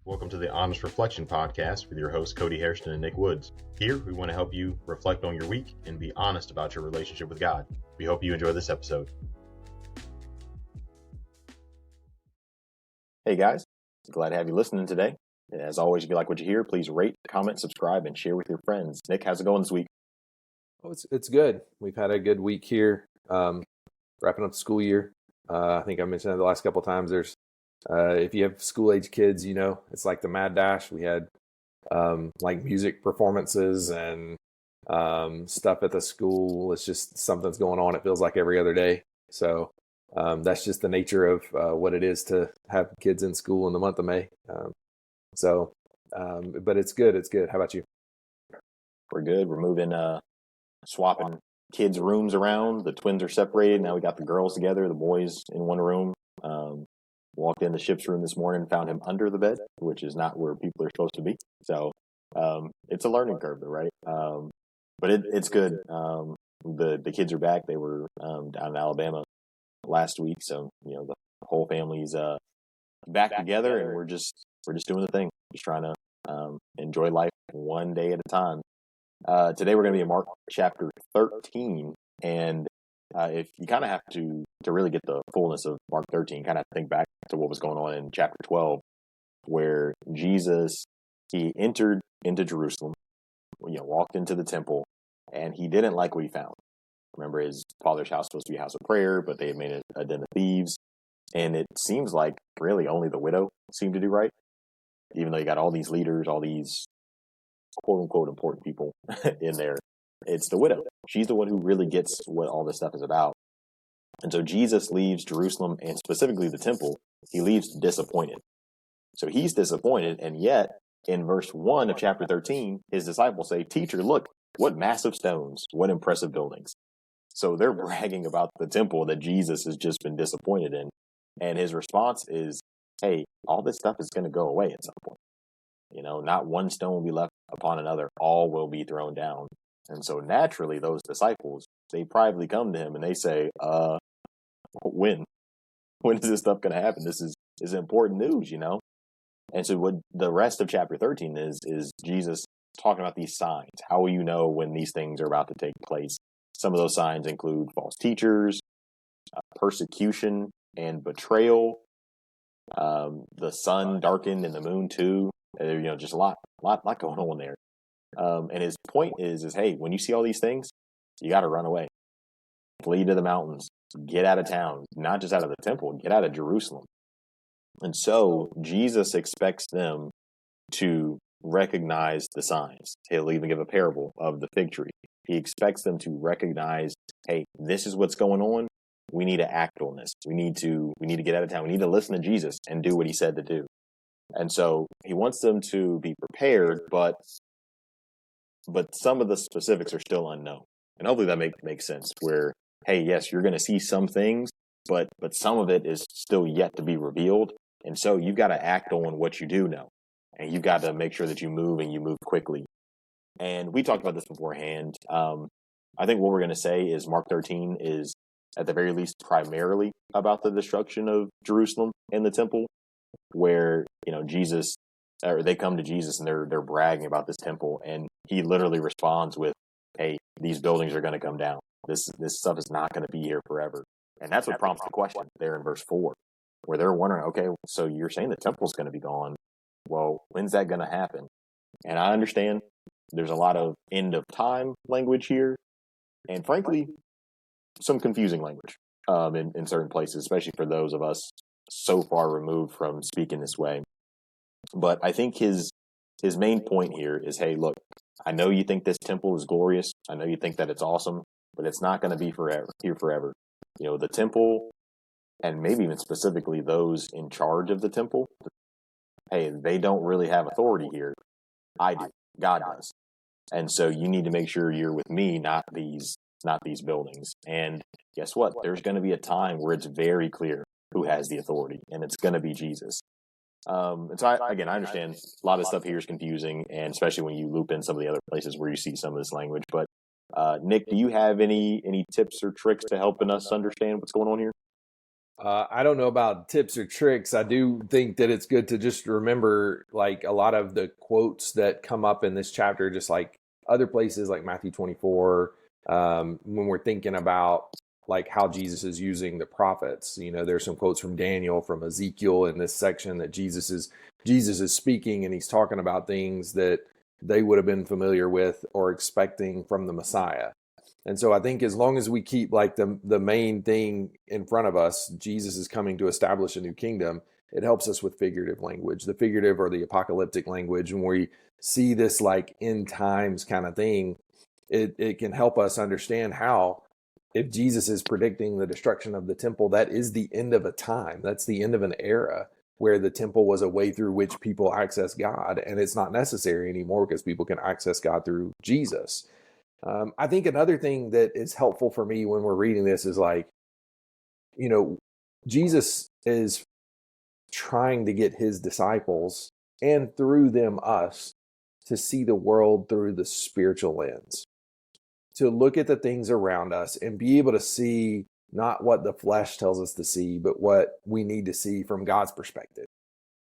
Welcome to the Honest Reflection Podcast with your hosts, Cody Hairston and Nick Woods. Here, we want to help you reflect on your week and be honest about your relationship with God. We hope you enjoy this episode. Hey guys, glad to have you listening today. As always, if you like what you hear, please rate, comment, subscribe, and share with your friends. Nick, how's it going this week? Oh, it's good. We've had a good week here, wrapping up the school year. I think I mentioned it the last couple of times. There's, if you have school-age kids, you know, it's like the mad dash. We had like music performances and stuff at the school. It's just something's going on. It feels like every other day. So that's just the nature of what it is to have kids in school in the month of May. But it's good. It's good. How about you? We're good. We're moving, swapping kids' rooms around. The twins are separated. Now we got the girls together, the boys in one room. Walked in the ship's room this morning, found him under the bed, which is not where people are supposed to be. So it's a learning curve, though, right? But it's good. The kids are back. They were down in Alabama last week, so you know the whole family's back together, and we're just doing the thing, just trying to enjoy life one day at a time. Today we're going to be in Mark chapter 13, and if you kind of have to really get the fullness of Mark 13, kind of think back to what was going on in chapter 12, where Jesus, he entered into Jerusalem, walked into the temple, and he didn't like what he found. Remember, his father's house was supposed to be a house of prayer, but they had made it a den of thieves. And it seems like really only the widow seemed to do right, even though you got all these leaders, all these quote unquote important people in there. It's the widow. She's the one who really gets what all this stuff is about. And so Jesus leaves Jerusalem, and specifically the temple, he leaves disappointed. So he's disappointed, and yet in verse 1 of chapter 13, his disciples say, "Teacher, look, what massive stones, what impressive buildings." So they're bragging about the temple that Jesus has just been disappointed in. And his response is, hey, all this stuff is going to go away at some point. Not one stone will be left upon another. All will be thrown down. And so naturally, those disciples, they privately come to him and they say, when is this stuff going to happen? This is important news, And so what the rest of chapter 13 is Jesus talking about these signs. How will you know when these things are about to take place? Some of those signs include false teachers, persecution and betrayal, the sun darkened and the moon too. Just a lot going on there. And his point is, hey, when you see all these things, you got to run away, flee to the mountains, get out of town, not just out of the temple, get out of Jerusalem. And so Jesus expects them to recognize the signs. He'll even give a parable of the fig tree. He expects them to recognize, hey, this is what's going on. We need to act on this. We need to get out of town. We need to listen to Jesus and do what he said to do. And so he wants them to be prepared, but some of the specifics are still unknown. And hopefully that makes sense where, hey, yes, you're going to see some things, but some of it is still yet to be revealed. And so you've got to act on what you do know. And you've got to make sure that you move and you move quickly. And we talked about this beforehand. I think what we're going to say is Mark 13 is at the very least primarily about the destruction of Jerusalem and the temple, where, they come to Jesus and they're bragging about this temple. And he literally responds with, hey, these buildings are going to come down. This stuff is not going to be here forever. And that's what prompts the question there in verse 4, where they're wondering, okay, so you're saying the temple's going to be gone. Well, when's that going to happen? And I understand there's a lot of end of time language here. And frankly, some confusing language in certain places, especially for those of us so far removed from speaking this way. But I think his main point here is, hey, look, I know you think this temple is glorious. I know you think that it's awesome, but it's not going to be here forever. The temple, and maybe even specifically those in charge of the temple, hey, they don't really have authority here. I do. God does. And so you need to make sure you're with me, not these buildings. And guess what? There's going to be a time where it's very clear who has the authority, and it's going to be Jesus. And so I understand a lot of stuff here is confusing, and especially when you loop in some of the other places where you see some of this language. But Nick, do you have any tips or tricks to helping us understand what's going on here? I don't know about tips or tricks. I do think that it's good to just remember like a lot of the quotes that come up in this chapter, just like other places like Matthew 24, when we're thinking about like how Jesus is using the prophets. You know, there's some quotes from Daniel, from Ezekiel in this section that Jesus is speaking, and he's talking about things that they would have been familiar with or expecting from the Messiah. And so I think as long as we keep like the main thing in front of us, Jesus is coming to establish a new kingdom, it helps us with figurative language, the figurative or the apocalyptic language. And we see this like end times kind of thing, it can help us understand how, if Jesus is predicting the destruction of the temple, that is the end of a time. That's the end of an era where the temple was a way through which people access God. And it's not necessary anymore because people can access God through Jesus. I think another thing that is helpful for me when we're reading this is like, you know, Jesus is trying to get his disciples and through them us to see the world through the spiritual lens, to look at the things around us and be able to see not what the flesh tells us to see, but what we need to see from God's perspective.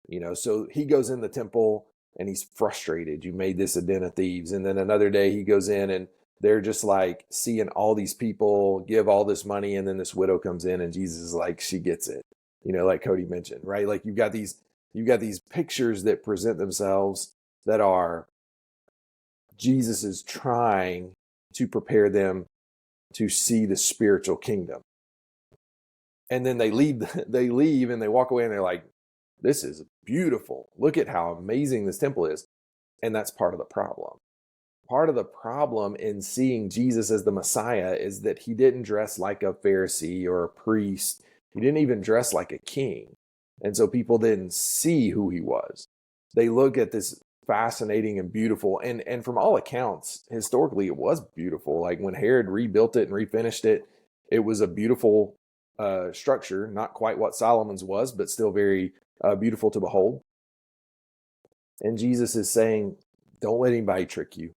You know, so he goes in the temple and he's frustrated. You made this a den of thieves. And then another day he goes in and they're just like seeing all these people give all this money. And then this widow comes in and Jesus is like, she gets it. You know, like Cody mentioned, right? Like you've got these pictures that present themselves that are Jesus is trying to prepare them to see the spiritual kingdom. And then they leave and they walk away and they're like, this is beautiful. Look at how amazing this temple is. And that's part of the problem. Part of the problem in seeing Jesus as the Messiah is that he didn't dress like a Pharisee or a priest. He didn't even dress like a king. And so people didn't see who he was. They look at this fascinating and beautiful. And from all accounts, historically, it was beautiful. Like when Herod rebuilt it and refinished it, it was a beautiful structure, not quite what Solomon's was, but still very beautiful to behold. And Jesus is saying, don't let anybody trick you.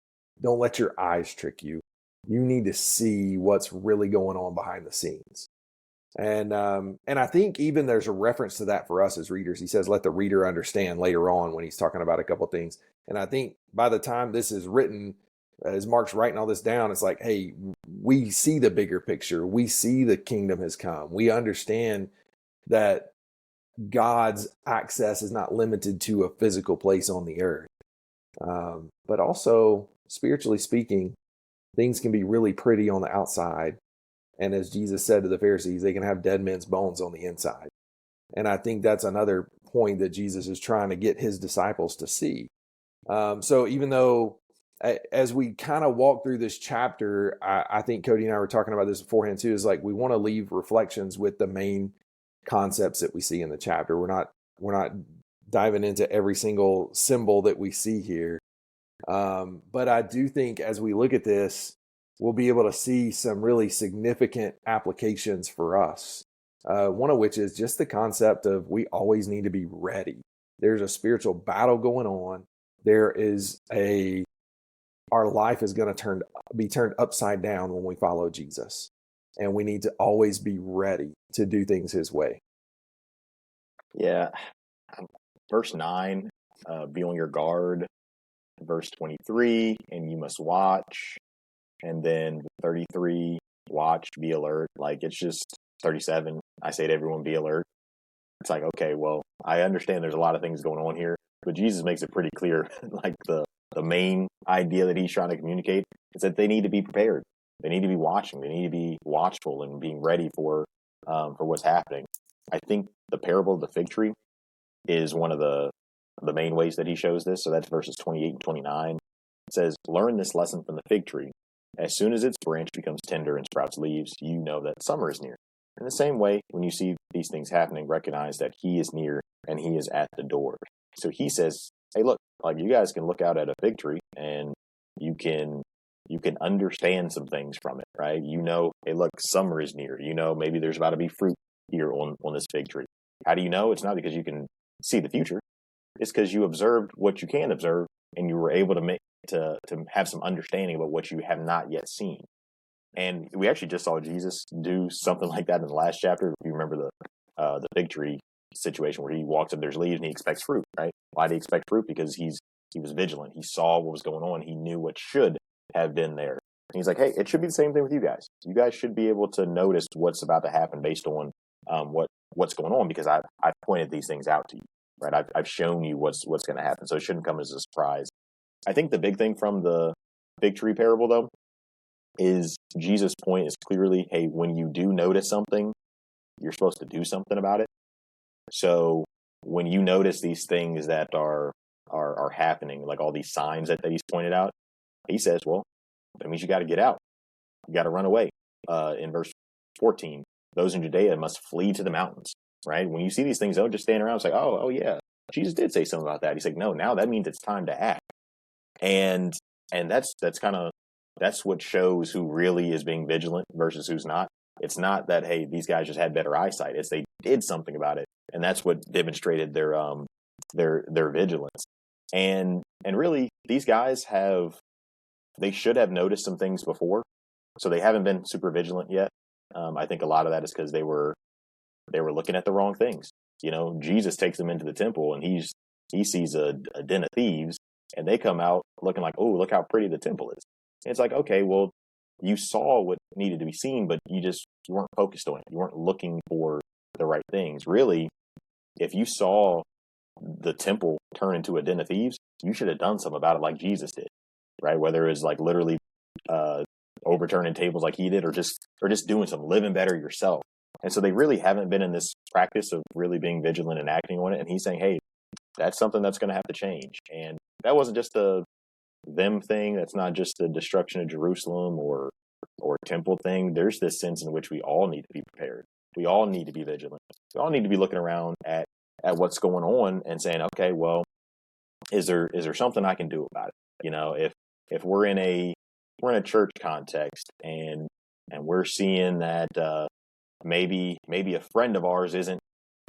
Don't let your eyes trick you. You need to see what's really going on behind the scenes. And I think even there's a reference to that for us as readers. He says, let the reader understand later on when he's talking about a couple of things. And I think by the time this is written, as Mark's writing all this down, it's like, hey, we see the bigger picture. We see the kingdom has come. We understand that God's access is not limited to a physical place on the earth. But also, spiritually speaking, things can be really pretty on the outside. And as Jesus said to the Pharisees, they can have dead men's bones on the inside. And I think that's another point that Jesus is trying to get his disciples to see. So even though as we kind of walk through this chapter, I think Cody and I were talking about this beforehand too, is like we want to leave reflections with the main concepts that we see in the chapter. We're not diving into every single symbol that we see here. But I do think as we look at this, we'll be able to see some really significant applications for us. One of which is just the concept of we always need to be ready. There's a spiritual battle going on. Our life is going to be turned upside down when we follow Jesus. And we need to always be ready to do things his way. Yeah. Verse 9, be on your guard. Verse 23, and you must watch. And then 33, watch, be alert. Like it's just 37. I say to everyone, be alert. It's like, okay, well, I understand there's a lot of things going on here, but Jesus makes it pretty clear. Like the main idea that he's trying to communicate is that they need to be prepared. They need to be watching. They need to be watchful and being ready for what's happening. I think the parable of the fig tree is one of the main ways that he shows this. So that's verses 28 and 29. It says, learn this lesson from the fig tree. As soon as its branch becomes tender and sprouts leaves, you know that summer is near. In the same way, when you see these things happening, recognize that he is near and he is at the door. So he says, hey, look, like you guys can look out at a fig tree and you can understand some things from it, right? You know, hey, look, summer is near. You know, maybe there's about to be fruit here on this fig tree. How do you know? It's not because you can see the future. It's because you observed what you can observe and you were able to have some understanding about what you have not yet seen. And we actually just saw Jesus do something like that in the last chapter. If you remember the fig tree situation where he walks up, there's leaves, and he expects fruit, right? Why did he expect fruit? Because he was vigilant. He saw what was going on. He knew what should have been there. And he's like, hey, it should be the same thing with you guys. You guys should be able to notice what's about to happen based on what's going on, because I've pointed these things out to you, right? I've shown you what's going to happen. So it shouldn't come as a surprise. I think the big thing from the fig tree parable, though, is Jesus' point is clearly, hey, when you do notice something, you're supposed to do something about it. So when you notice these things that are happening, like all these signs that he's pointed out, he says, well, that means you got to get out. You got to run away. In verse 14, those in Judea must flee to the mountains, right? When you see these things, don't just stand around. It's like, oh yeah, Jesus did say something about that. He's like, no, now that means it's time to act. And that's what shows who really is being vigilant versus who's not. It's not that, hey, these guys just had better eyesight. It's they did something about it. And that's what demonstrated their vigilance. And really, these guys they should have noticed some things before. So they haven't been super vigilant yet. I think a lot of that is because they were looking at the wrong things. You know, Jesus takes them into the temple and he sees a den of thieves, and they come out looking like, oh, look how pretty the temple is. And it's like, okay, well, you saw what needed to be seen, but you weren't focused on it. You weren't looking for the right things. Really, if you saw the temple turn into a den of thieves, you should have done something about it like Jesus did, right? Whether it's like literally overturning tables like he did, or just doing some living better yourself. And so they really haven't been in this practice of really being vigilant and acting on it. And he's saying, hey, that's something that's going to have to change. And that wasn't just a them thing. That's not just the destruction of Jerusalem or temple thing. There's this sense in which we all need to be prepared. We all need to be vigilant. We all need to be looking around at what's going on and saying, okay, well, is there something I can do about it? You know, if we're in a church context and we're seeing that maybe a friend of ours isn't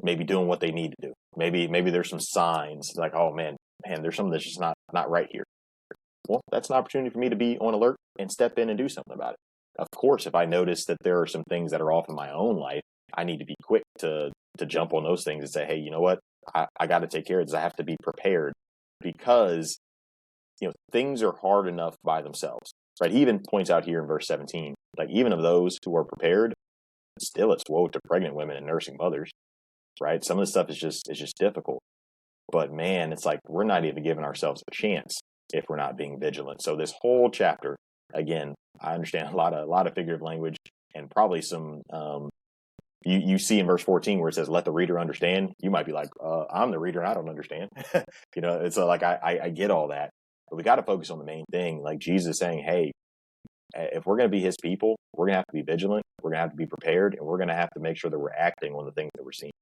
maybe doing what they need to do. Maybe there's some signs like, oh man, there's something that's just not right here. Well, that's an opportunity for me to be on alert and step in and do something about it. Of course, if I notice that there are some things that are off in my own life, I need to be quick to jump on those things and say, hey, you know what? I got to take care of this. I have to be prepared, because, you know, things are hard enough by themselves, right? He even points out here in verse 17, like even of those who are prepared, still it's woe to pregnant women and nursing mothers, right? Some of the stuff is just difficult. But man, it's like we're not even giving ourselves a chance if we're not being vigilant. So this whole chapter, again, I understand a lot of figurative language and probably some you see in verse 14 where it says, let the reader understand. You might be like, I'm the reader and I don't understand. You know, it's like I get all that. But we got to focus on the main thing. Like Jesus saying, hey, if we're going to be his people, we're going to have to be vigilant. We're going to have to be prepared, and we're going to have to make sure that we're acting on the things that we're seeing.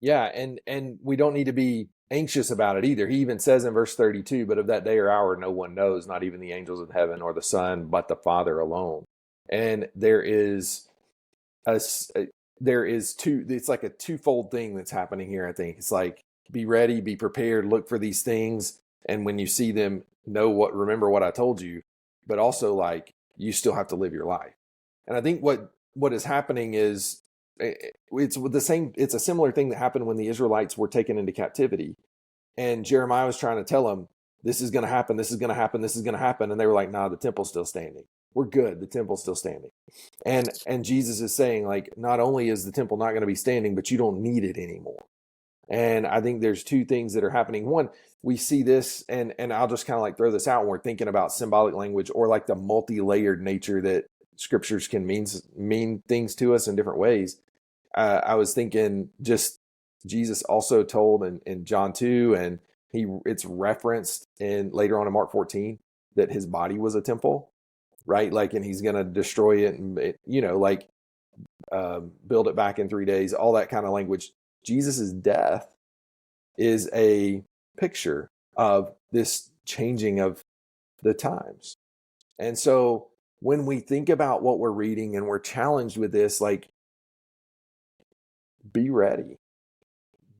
Yeah, and we don't need to be anxious about it either. He even says in verse 32, but of that day or hour no one knows, not even the angels in heaven or the Son, but the Father alone. And there is it's like a twofold thing that's happening here. I think it's like, be ready, be prepared, look for these things, and when you see them, remember what I told you. But also, like, you still have to live your life. And I think what is happening is it's a similar thing that happened when the Israelites were taken into captivity, and Jeremiah was trying to tell them, this is going to happen, this is going to happen, this is going to happen, and they were like, nah, the temple's still standing. We're good. The temple's still standing. And Jesus is saying, like, not only is the temple not going to be standing, but you don't need it anymore. And I think there's two things that are happening. One, we see this, and I'll just kind of like throw this out when we're thinking about symbolic language, or like the multi-layered nature that scriptures can mean things to us in different ways. I was thinking, just Jesus also told in John 2, and it's referenced in later on in Mark 14, that his body was a temple, right? Like, and he's going to destroy it and, build it back in 3 days, all that kind of language. Jesus's death is a picture of this changing of the times. And so when we think about what we're reading and we're challenged with this, like, be ready,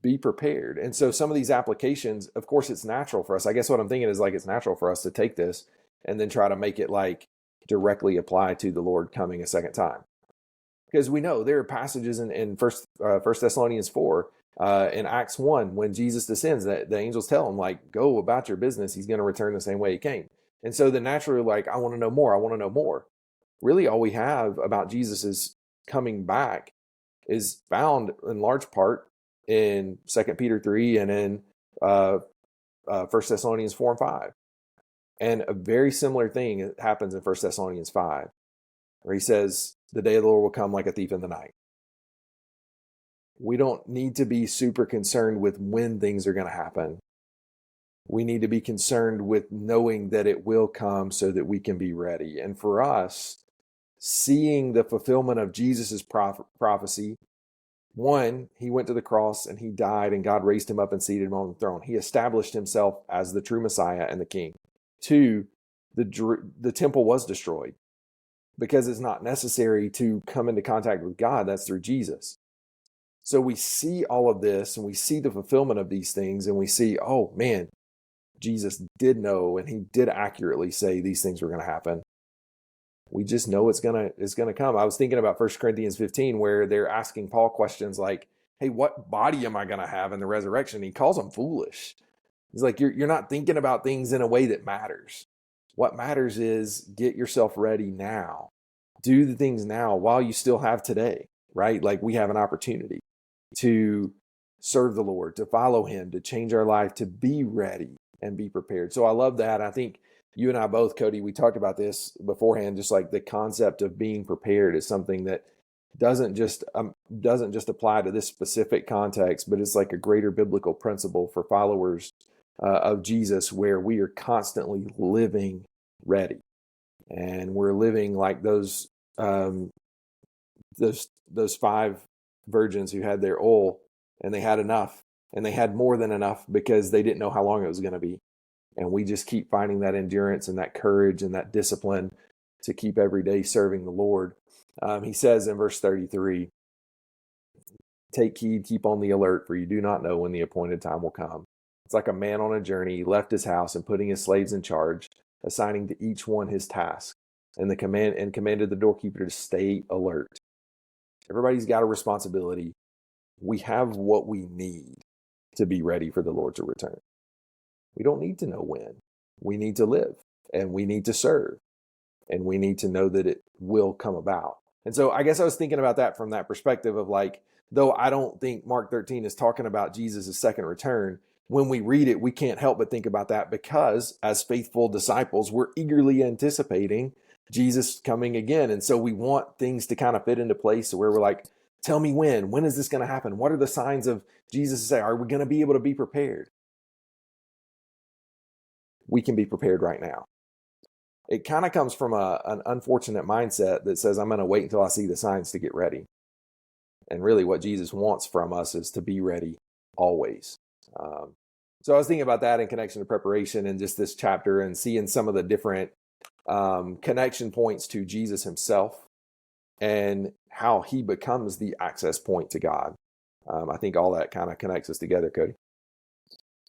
be prepared. And so some of these applications, of course, it's natural for us. I guess what I'm thinking is, like, it's natural for us to take this and then try to make it like directly apply to the Lord coming a second time. Because we know there are passages in First Thessalonians 4, in Acts 1, when Jesus descends, that the angels tell him, like, go about your business. He's going to return the same way he came. And so the naturally, like, I want to know more. I want to know more. Really, all we have about Jesus' coming back is found in large part in 2 Peter 3 and in 1 Thessalonians 4 and 5. And a very similar thing happens in 1 Thessalonians 5, where he says, the day of the Lord will come like a thief in the night. We don't need to be super concerned with when things are going to happen. We need to be concerned with knowing that it will come so that we can be ready. And for us, seeing the fulfillment of Jesus's prophecy, one, he went to the cross and he died and God raised him up and seated him on the throne. He established himself as the true Messiah and the King. Two, the temple was destroyed because it's not necessary to come into contact with God. That's through Jesus. So we see all of this and we see the fulfillment of these things and we see, oh man, Jesus did know and he did accurately say these things were going to happen. We just know it's going to come. I was thinking about 1 Corinthians 15, where they're asking Paul questions like, hey, what body am I going to have in the resurrection? He calls them foolish. He's like, you're not thinking about things in a way that matters. What matters is get yourself ready now. Do the things now while you still have today, right? Like we have an opportunity to serve the Lord, to follow him, to change our life, to be ready and be prepared. So I love that. I think you and I both, Cody, we talked about this beforehand, just like the concept of being prepared is something that doesn't just apply to this specific context, but it's like a greater biblical principle for followers of Jesus, where we are constantly living ready, and we're living like those 5 virgins who had their oil and they had enough, and they had more than enough because they didn't know how long it was going to be. And we just keep finding that endurance and that courage and that discipline to keep every day serving the Lord. He says in verse 33, take heed, keep on the alert, for you do not know when the appointed time will come. It's like a man on a journey. He left his house and putting his slaves in charge, assigning to each one his task, and commanded the doorkeeper to stay alert. Everybody's got a responsibility. We have what we need to be ready for the Lord to return. We don't need to know when. We need to live, and we need to serve, and we need to know that it will come about. And so I guess I was thinking about that from that perspective of like, though I don't think Mark 13 is talking about Jesus' second return, when we read it, we can't help but think about that, because as faithful disciples, we're eagerly anticipating Jesus coming again. And so we want things to kind of fit into place where we're like, tell me when is this going to happen? What are the signs of Jesus? Are we going to be able to be prepared? We can be prepared right now. It kind of comes from an unfortunate mindset that says, I'm going to wait until I see the signs to get ready. And really what Jesus wants from us is to be ready always. So I was thinking about that in connection to preparation and just this chapter, and seeing some of the different connection points to Jesus himself and how he becomes the access point to God. I think all that kind of connects us together, Cody.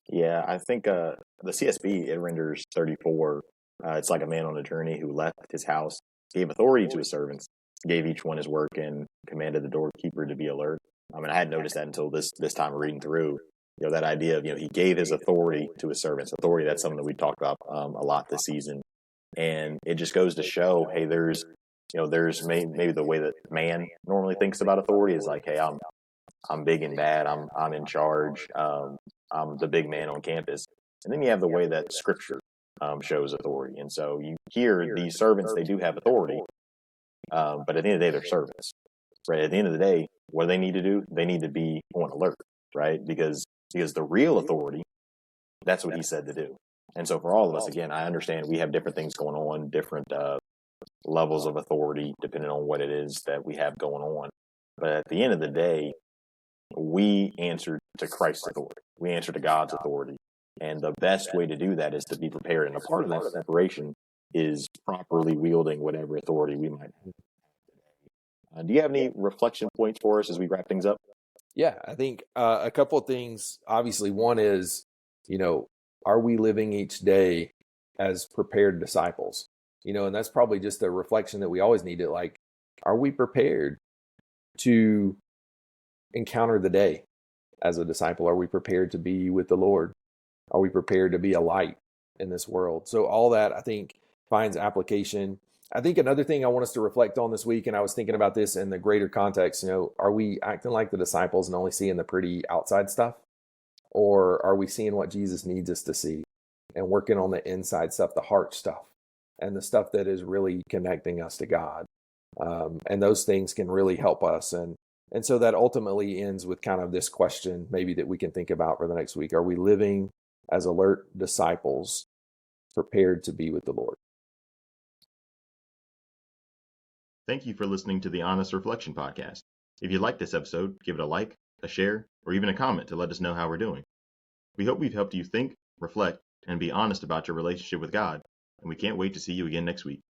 Yeah, I think the CSB, it renders 34. It's like a man on a journey who left his house, gave authority to his servants, gave each one his work, and commanded the doorkeeper to be alert. I mean, I hadn't noticed that until this time of reading through. That idea of, he gave his authority to his servants. Authority, that's something that we've talked about a lot this season. And it just goes to show, hey, there's maybe the way that man normally thinks about authority is like, hey, I'm big and bad. I'm in charge. I'm the big man on campus. And then you have the way that Scripture shows authority. And so you hear these servants, they do have authority, but at the end of the day, they're servants. Right? At the end of the day, what do they need to do? They need to be on alert, right? Because the real authority, that's what he said to do. And so for all of us, again, I understand we have different things going on, different levels of authority, depending on what it is that we have going on. But at the end of the day, we answer to Christ's authority. We answer to God's authority. And the best way to do that is to be prepared. And a part of that preparation is properly wielding whatever authority we might have. Do you have any reflection points for us as we wrap things up? Yeah, I think a couple of things. Obviously, one is, are we living each day as prepared disciples? And that's probably just a reflection that we always need to, like, are we prepared to encounter the day as a disciple? Are we prepared to be with the Lord? Are we prepared to be a light in this world? So all that, I think, finds application. I think another thing I want us to reflect on this week, and I was thinking about this in the greater context, are we acting like the disciples and only seeing the pretty outside stuff? Or are we seeing what Jesus needs us to see and working on the inside stuff, the heart stuff, and the stuff that is really connecting us to God? And those things can really help us. And so that ultimately ends with kind of this question maybe that we can think about for the next week. Are we living as alert disciples, prepared to be with the Lord? Thank you for listening to the Honest Reflection Podcast. If you liked this episode, give it a like, a share, or even a comment to let us know how we're doing. We hope we've helped you think, reflect, and be honest about your relationship with God, and we can't wait to see you again next week.